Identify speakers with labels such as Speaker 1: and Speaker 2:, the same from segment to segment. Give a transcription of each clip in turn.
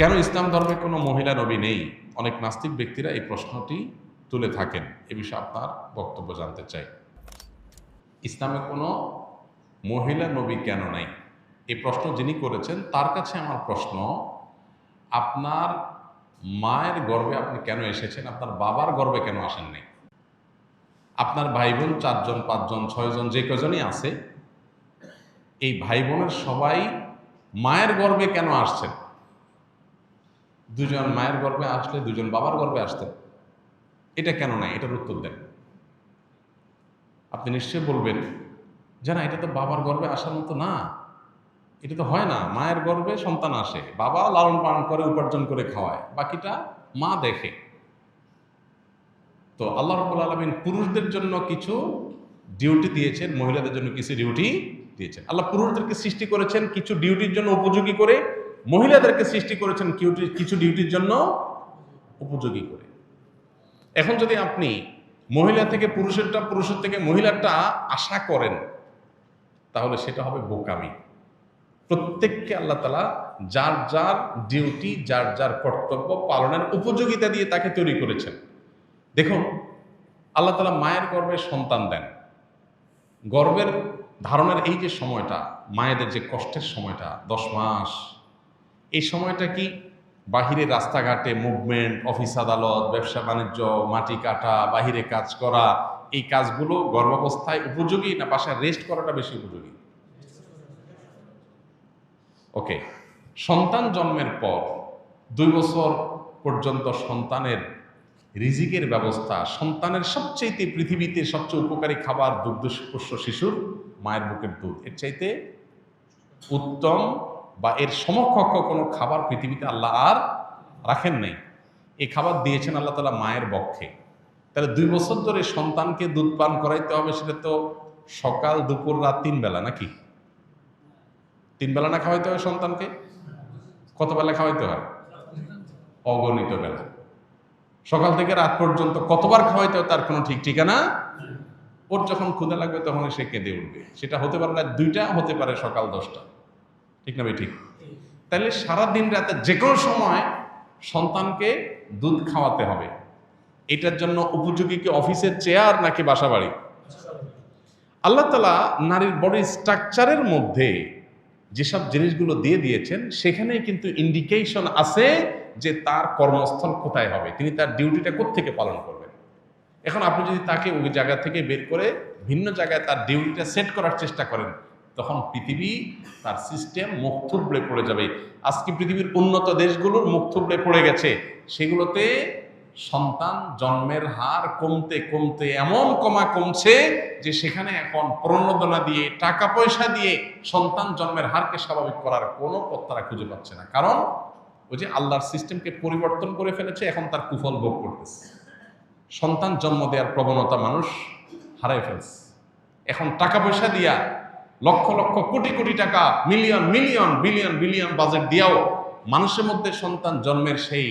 Speaker 1: কেন ইসলাম ধর্মে কোনো মহিলা নবী নেই? অনেক নাস্তিক ব্যক্তিরা এই প্রশ্নটি তুলে থাকেন। এ বিষয়ে আপনার বক্তব্য জানতে চাই। ইসলামে কোনো মহিলা নবী কেন নাই, এই প্রশ্ন যিনি করেছেন তার কাছে আমার প্রশ্ন, আপনার মায়ের গর্ভে আপনি কেন এসেছেন? আপনার বাবার গর্ভে কেন আসেন নাই? আপনার ভাই বোন 4 জন 5 জন 6 জন যে কজনই আছে, এই ভাই বোনের সবাই মায়ের গর্ভে কেন আসছেন? 2 জন মায়ের গর্ভে আসলে 2 জন বাবার গর্ভে আসতেন, এটা কেন নাই? এটার উত্তর দেন। আপনি নিশ্চয়ই বলবেন যে না, এটা তো বাবার গর্ভে আসার মতো না, এটা তো হয় না। মায়ের গর্ভে সন্তান আসে, বাবা লালন পালন করে, উপার্জন করে খাওয়ায়, বাকিটা মা দেখে। তো আল্লাহ রাব্বুল আলামিন পুরুষদের জন্য কিছু ডিউটি দিয়েছেন, মহিলাদের জন্য কিছু ডিউটি দিয়েছেন। আল্লাহ পুরুষদেরকে সৃষ্টি করেছেন কিছু ডিউটির জন্য উপযোগী করে, মহিলাদেরকে সৃষ্টি করেছেন কিছু ডিউটির জন্য উপযোগী করে। এখন যদি আপনি মহিলা থেকে পুরুষেরটা, পুরুষের থেকে মহিলারটা আশা করেন, তাহলে সেটা হবে বোকামি। প্রত্যেককে আল্লাহ তাআলা যার যার ডিউটি, যার যার কর্তব্য পালনের উপযোগিতা দিয়ে তাকে তৈরি করেছেন। দেখুন, আল্লাহ তাআলা মায়ের গর্ভে সন্তান দেন। গর্ভের ধারণের এই যে সময়টা, মায়েদের যে কষ্টের সময়টা 10 মাস, এই সময়টা কি বাহিরে রাস্তাঘাটে মুভমেন্ট, অফিস আদালত, ব্যবসা বাণিজ্য, মাটি কাটা, বাহিরে কাজ করা, এই কাজগুলো গর্ভাবস্থায় উপযোগী, না বাসায় রেস্ট করাটা বেশি উপযোগী? ওকে, সন্তান জন্মের পর 2 বছর পর্যন্ত সন্তানের রিজিকের ব্যবস্থা, সন্তানের সবচেয়ে পৃথিবীতে সবচেয়ে উপকারী খাবার দুগ্ধপোষ্য শিশুর মায়ের বুকের দুধ। এর চাইতে উত্তম বা এর সমকক্ষ কোনো খাবার পৃথিবীতে আল্লাহ আর রাখেন নাই। এই খাবার দিয়েছেন আল্লাহ তাআলা মায়ের বক্ষে। তাহলে 2 বছর ধরে সন্তানকে দুধ পান করাইতে হবে, সেটা তো সকাল দুপুর রাত 3 বেলা, নাকি? 3 বেলা না খাওয়াইতে হয় সন্তানকে? কত বেলা খাওয়াইতে হয়? অগণিত বেলা। সকাল থেকে রাত পর্যন্ত কতবার খাওয়াইতে হয় তার কোনো ঠিক ঠিকানা। ওর যখন ক্ষুধা লাগবে তখন সে কেঁদে উঠবে। সেটা হতে পারে রাত 2টা, হতে পারে সকাল 10টা। ঠিক না ভাই? ঠিক। তাহলে সারাদিন রাতে যে কোনো সময় সন্তানকে দুধ খাওয়াতে হবে। এটার জন্য উপযোগী কি অফিসের চেয়ার নাকি বাসা বাড়ি? আল্লাহ তাআলা নারীর বডি স্ট্রাকচারের মধ্যে যেসব জিনিসগুলো দিয়ে দিয়েছেন, সেখানে কিন্তু ইন্ডিকেশন আছে যে তার কর্মস্থল কোথায় হবে, তিনি তার ডিউটিটা কোত্থেকে পালন করবেন। এখন আপনি যদি তাকে ওই জায়গা থেকে বের করে ভিন্ন জায়গায় তার ডিউটিটা সেট করার চেষ্টা করেন, তখন পৃথিবী, তার সিস্টেম মুখ থুবড়ে পড়ে যাবে। আজকে পৃথিবীর উন্নত দেশগুলোর মুখ থুবড়ে পড়ে গেছে। সেগুলোতে সন্তান জন্মের হার কমতে কমতে এমন কমছে যে সেখানে এখন প্রণোদনা দিয়ে, টাকা পয়সা দিয়ে সন্তান জন্মের হারকে স্বাভাবিক করার কোনো পথ তারা খুঁজে পাচ্ছে না। কারণ ওই যে আল্লাহর সিস্টেমকে পরিবর্তন করে ফেলেছে, এখন তার কুফল ভোগ করতেছে। সন্তান জন্ম দেওয়ার প্রবণতা মানুষ হারাই ফেলছে। এখন টাকা পয়সা দিয়া, লক্ষ লক্ষ কোটি কোটি টাকা, million million billion billion budget দিয়াও মানুষের মধ্যে সন্তান জন্মের সেই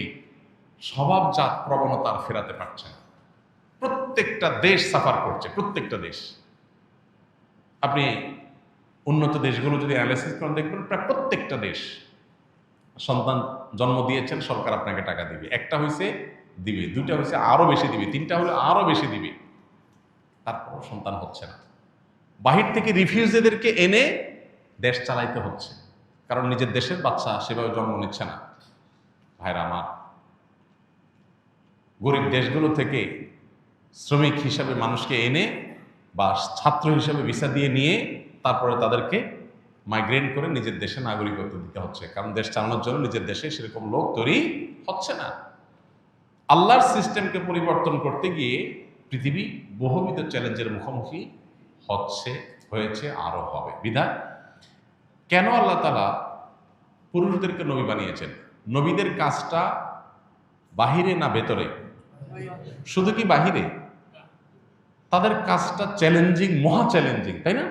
Speaker 1: স্বভাবজাত প্রবণতা ফেরাতে পারছে না। প্রত্যেকটা দেশ সাফার করছে, প্রত্যেকটা দেশ। আপনি উন্নত দেশগুলো যদি অ্যানালাইসিস করেন, দেখবেন প্রায় প্রত্যেকটা দেশ সন্তান জন্ম দিয়েছেন, সরকার আপনাকে টাকা দিবে। একটা হয়েছে দিবে, 2টা হয়েছে আরো বেশি দিবে, 3টা হলে আরো বেশি দিবে, তারপর সন্তান হচ্ছে না। বাহির থেকে রিফিউজিদেরকে এনে দেশ চালাইতে হচ্ছে, কারণ নিজের দেশের বাচ্চা সেভাবে জন্ম নিচ্ছে না। ভাইরা আমার, গরিব দেশগুলো থেকে শ্রমিক হিসাবে মানুষকে এনে বা ছাত্র হিসাবে ভিসা দিয়ে নিয়ে তারপরে তাদেরকে মাইগ্রেট করে নিজের দেশে নাগরিকত্ব দিতে হচ্ছে, কারণ দেশ চালানোর জন্য নিজের দেশে সেরকম লোক তৈরি হচ্ছে না। আল্লাহর সিস্টেমকে পরিবর্তন করতে গিয়ে পৃথিবী বহুবিধ চ্যালেঞ্জের মুখোমুখি হয়েছে, আরো হবে। বিধায় কেন আল্লাহ তাআলা পুরুষদেরকে নবী বানিয়েছেন? নবীদের কাজটা বাহিরে না ভেতরে? শুধু কি বাহিরে? তাদের কাজটা চ্যালেঞ্জিং, মহা চ্যালেঞ্জিং, তাই না?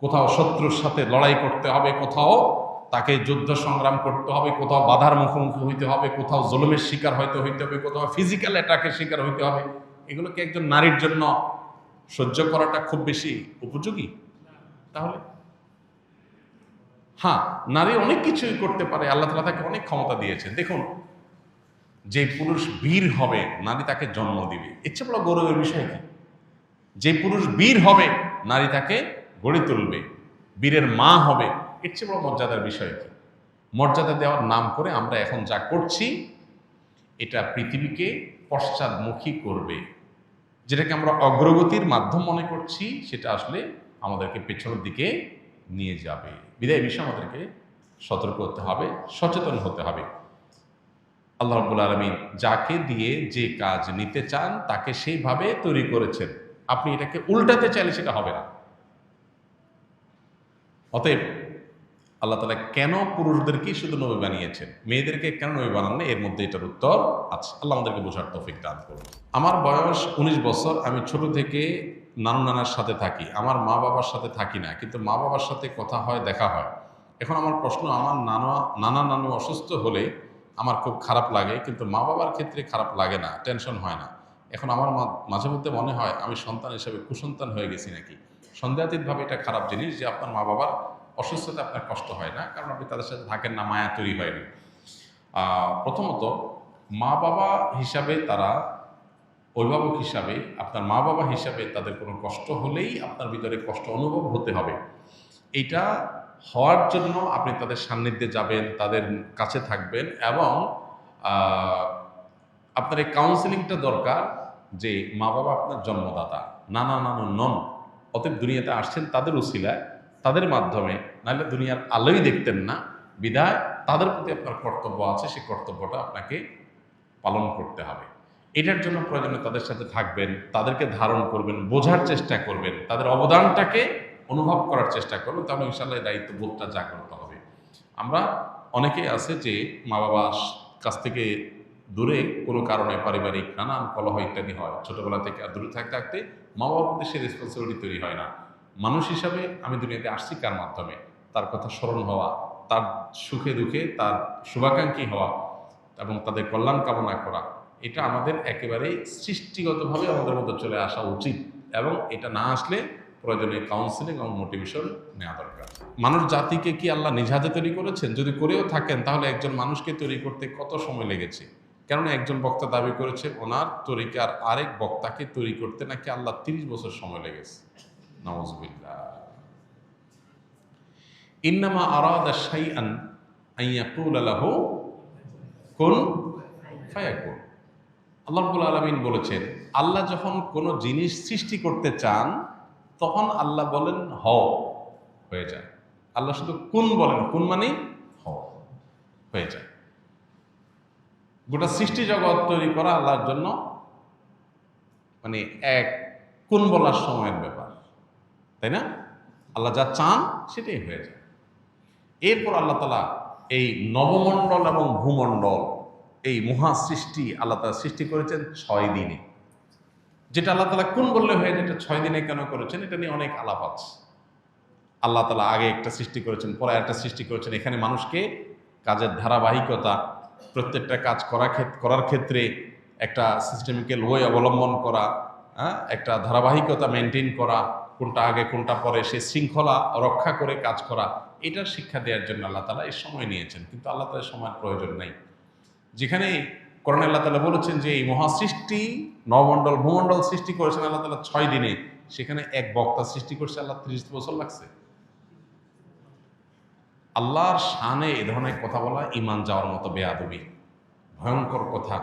Speaker 1: কোথাও শত্রুর সাথে লড়াই করতে হবে, কোথাও তাকে যুদ্ধ সংগ্রাম করতে হবে, কোথাও বাধার মুখোমুখি হইতে হবে, কোথাও জুলুমের শিকার হইতে হবে, কোথাও ফিজিক্যাল অ্যাটাকের শিকার হইতে হবে। এগুলো কি একজন নারীর জন্য সহ্য করাটা খুব বেশি উপযোগী? তাহলে হ্যাঁ, নারী অনেক কিছুই করতে পারে, আল্লাহ তাআলা তাকে অনেক ক্ষমতা দিয়েছেন। দেখুন, যে পুরুষ বীর হবে নারী তাকে জন্ম দিবে, এর চেয়ে বড় গৌরবের বিষয় কি? যে পুরুষ বীর হবে নারী তাকে গড়ে তুলবে, বীরের মা হবে, এর চেয়ে বড় মর্যাদার বিষয় কি? মর্যাদা দেওয়ার নাম করে আমরা এখন যা করছি এটা পৃথিবীকে পশ্চাদমুখী করবে। যেটাকে আমরা অগ্রগতির মাধ্যম মনে করছি সেটা আসলে আমাদেরকে পেছনের দিকে নিয়ে যাবে। বিদায় বিষয়ে আমাদেরকে সতর্ক হতে হবে, সচেতন হতে হবে। আল্লাহ রাব্বুল আলামিন যাকে দিয়ে যে কাজ নিতে চান তাকে সেইভাবে তৈরি করেছেন। আপনি এটাকে উল্টাতে চাইলে সেটা হবে না। অতএব আল্লাহ তাআলা কেন পুরুষদেরকেই শুধু নবী বানিয়েছেন, মেয়েদেরকে কেন নবী বানান না, এর মধ্যে এটার উত্তর আছে। আল্লাহ আমাদেরকে বোঝার তৌফিক দান করুন। আমার বয়স 19 বছর। আমি ছোট থেকে নানু নানার সাথে থাকি, আমার মা বাবার সাথে থাকি না, কিন্তু মা বাবার সাথে কথা হয়, দেখা হয়। এখন আমার প্রশ্ন, আমার নানা নানু অসুস্থ হলে আমার খুব খারাপ লাগে, কিন্তু মা বাবার ক্ষেত্রে খারাপ লাগে না, টেনশন হয় না। এখন আমার মাঝে মধ্যে মনে হয় আমি সন্তান হিসেবে কুসন্তান হয়ে গেছি নাকি। সন্দেহাতীতভাবে এটা খারাপ জিনিস যে আপনার মা বাবার অসুস্থতা আপনার কষ্ট হয় না, কারণ আপনি তাদের সাথে থাকেন না, মায়া তৈরি হয়নি। প্রথমত, মা বাবা হিসাবে তারা, অভিভাবক হিসাবে আপনার মা বাবা হিসাবে তাদের কোনো কষ্ট হলেই আপনার ভিতরে কষ্ট অনুভব হতে হবে। এটা হওয়ার জন্য আপনি তাদের সান্নিধ্যে যাবেন, তাদের কাছে থাকবেন, এবং আপনার এই কাউন্সেলিংটা দরকার যে মা বাবা আপনার জন্মদাতা, নানা নানু নন। অতএব দুনিয়াতে আসছেন তাদের উসিলায়, তাদের মাধ্যমে, নাহলে দুনিয়ার আলোই দেখতেন না। বিধায় তাদের প্রতি আপনার কর্তব্য আছে, সেই কর্তব্যটা আপনাকে পালন করতে হবে। এটার জন্য প্রয়োজনে তাদের সাথে থাকবেন, তাদেরকে ধারণ করবেন, বোঝার চেষ্টা করবেন, তাদের অবদানটাকে অনুভব করার চেষ্টা করবেন, তাহলে ইনশাআল্লাহ দায়িত্ববোধটা জাগ্রত হবে। আমরা অনেকেই আছে যে মা বাবার কাছ থেকে দূরে কোনো কারণে পারিবারিক নানান কলহ ইত্যাদি হয়, ছোটবেলা থেকে আর দূরে থাকতে থাকতে মা বাবার প্রতি সে রেসপন্সিবিলিটি তৈরি হয় না। মানুষ হিসাবে আমি দুনিয়াতে আসছি কার মাধ্যমে? তার কথা স্মরণ হওয়া, তার সুখে দুঃখে তার শুভাকাঙ্ক্ষী হওয়া এবং তাদের কল্যাণ কামনা করা, এটা আমাদের একেবারে সৃষ্টিগতভাবে আমাদের মধ্যে চলে আসা উচিত। এবং এটা না আসলে প্রয়োজনে কাউন্সিলিং এবং মোটিভেশন নেওয়া দরকার। মানুষ জাতিকে কি আল্লাহ নিজ হাতে তৈরি করেছেন? যদি করেও থাকেন তাহলে একজন মানুষকে তৈরি করতে কত সময় লেগেছে? কেননা একজন বক্তা দাবি করেছে ওনার তরিকার আরেক বক্তাকে তৈরি করতে নাকি আল্লাহ 30 বছর সময় লেগেছে। নাউযুবিল্লাহ। ইন্নামা আরাদা শাইআন আইয়াকুলা লাহু কুন ফায়াকুন। আল্লাহ রাব্বুল আলামিন বলেছেন, আল্লাহ যখন কোনো জিনিস সৃষ্টি করতে চান তখন আল্লাহ বলেন হও, হয়ে যায়। আল্লাহ শুধু কুন বলেন, কুন মানে হও, হয়ে যায়। গোটা সৃষ্টি জগৎ তৈরি করা আল্লাহর জন্য মানে এক কুন বলার সময়ের ব্যাপার, তাই না? আল্লাহ যা চান সেটাই হয়ে যায়। এরপর আল্লাহ তাআলা এই নবমণ্ডল এবং ভূমণ্ডল, এই মহা সৃষ্টি আল্লাহ তাআলা সৃষ্টি করেছেন 6 দিনে। যেটা আল্লাহ তাআলা কোন বললে হয়ে যেটা 6 দিনে কেন করেছেন, এটা নিয়ে অনেক আলাপ আছে। আল্লাহ তাআলা আগে একটা সৃষ্টি করেছেন, পরে একটা সৃষ্টি করেছেন। এখানে মানুষকে কাজের ধারাবাহিকতা, প্রত্যেকটা কাজ করার ক্ষেত্রে একটা সিস্টেমিক্যাল ওয়ে অবলম্বন করা, একটা ধারাবাহিকতা মেনটেন করা, কোনটা আগে কোনটা পরে, সে শৃঙ্খলা রক্ষা করে কাজ করা, এটার শিক্ষা দেওয়ার জন্য আল্লাহ তাআলা এই সময় নিয়েছেন। কিন্তু আল্লাহ তাআলার সময়ের প্রয়োজন নাই। যেখানে কোরআনে আল্লাহ তাআলা বলেছেন যে এই মহাসৃষ্টি নবমণ্ডল ভূমণ্ডল সৃষ্টি করেছেন আল্লাহ তাআলা 6 দিনে, সেখানে এক বক্তা সৃষ্টি করছে আল্লাহ 30 বছর লাগছে। আল্লাহর শানে এ ধরনের কথা বলা ঈমান যাওয়ার মতো বেয়াদবি, ভয়ঙ্কর কথা।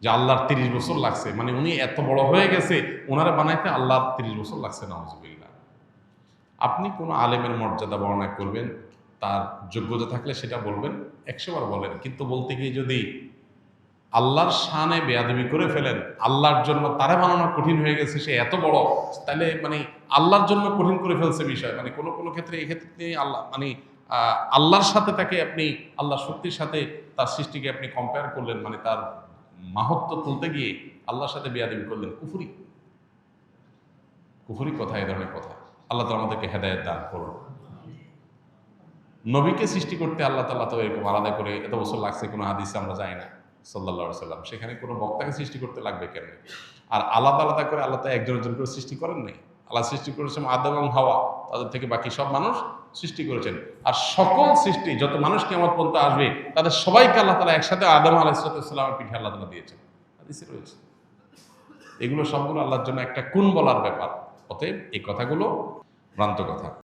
Speaker 1: যে আল্লাহর 30 বছর লাগছে, মানে উনি এত বড় হয়ে গেছে, ওনারা বানাইতে আল্লাহর 30 বছর লাগছে, নাউযুবিল্লাহ। আপনি কোনো আলেমের মর্যাদা বর্ণনা করবেন, তার যোগ্যতা থাকলে সেটা বলবেন, 100 বার বলেন, কিন্তু বলতে গিয়ে যদি আল্লাহর শানে বেয়াদবি করে ফেলেন, আল্লাহর জন্য তারা বানানো কঠিন হয়ে গেছে, সে এত বড়, তাহলে মানে আল্লাহর জন্য কঠিন করে ফেলছে বিষয়। মানে কোনো কোনো ক্ষেত্রে এই ক্ষেত্রে আল্লাহ মানে আল্লাহর সাথে তাকে আপনি আল্লাহ শক্তির সাথে তার সৃষ্টিকে আপনি কম্পেয়ার করলেন, মানে তার মাহাত্ম্য তুলতে গিয়ে আল্লাহর সাথে বেয়াদবি করলেন। কুফরি, কুফরি কথা, এই ধরনের কথা। আল্লাহ তাআলা আমাদেরকে হেদায়েত দান করুন। নবীকে সৃষ্টি করতে আল্লাহ তাআলা তো এরকম আলাদা করে এত বছর লাগছে কোনো হাদিসে আমরা জানি না, সাল্লাল্লাহু আলাইহি সাল্লাম। সেখানে কোনো বক্তাকে সৃষ্টি করতে লাগবে কেন? আর আলাদা আলাদা করে আল্লাহ তো একজন একজন করে সৃষ্টি করেন নাই। আল্লাহ সৃষ্টি করেছেন আদম এবং হাওয়া, তাদের থেকে বাকি সব মানুষ সৃষ্টি করেছেন। আর সকল সৃষ্টি যত মানুষ কিয়ামত পর্যন্ত আসবে তাদের সবাইকে আল্লাহ তাআলা একসাথে আদম আলাইহিস সালামের পিঠে আল্লাহ তাআলা দিয়েছেন, হাদিসে রয়েছে। এগুলো সবগুলো আল্লাহর জন্য একটা কুন বলার ব্যাপার। অতএব এই কথাগুলো ভ্রান্ত কথা।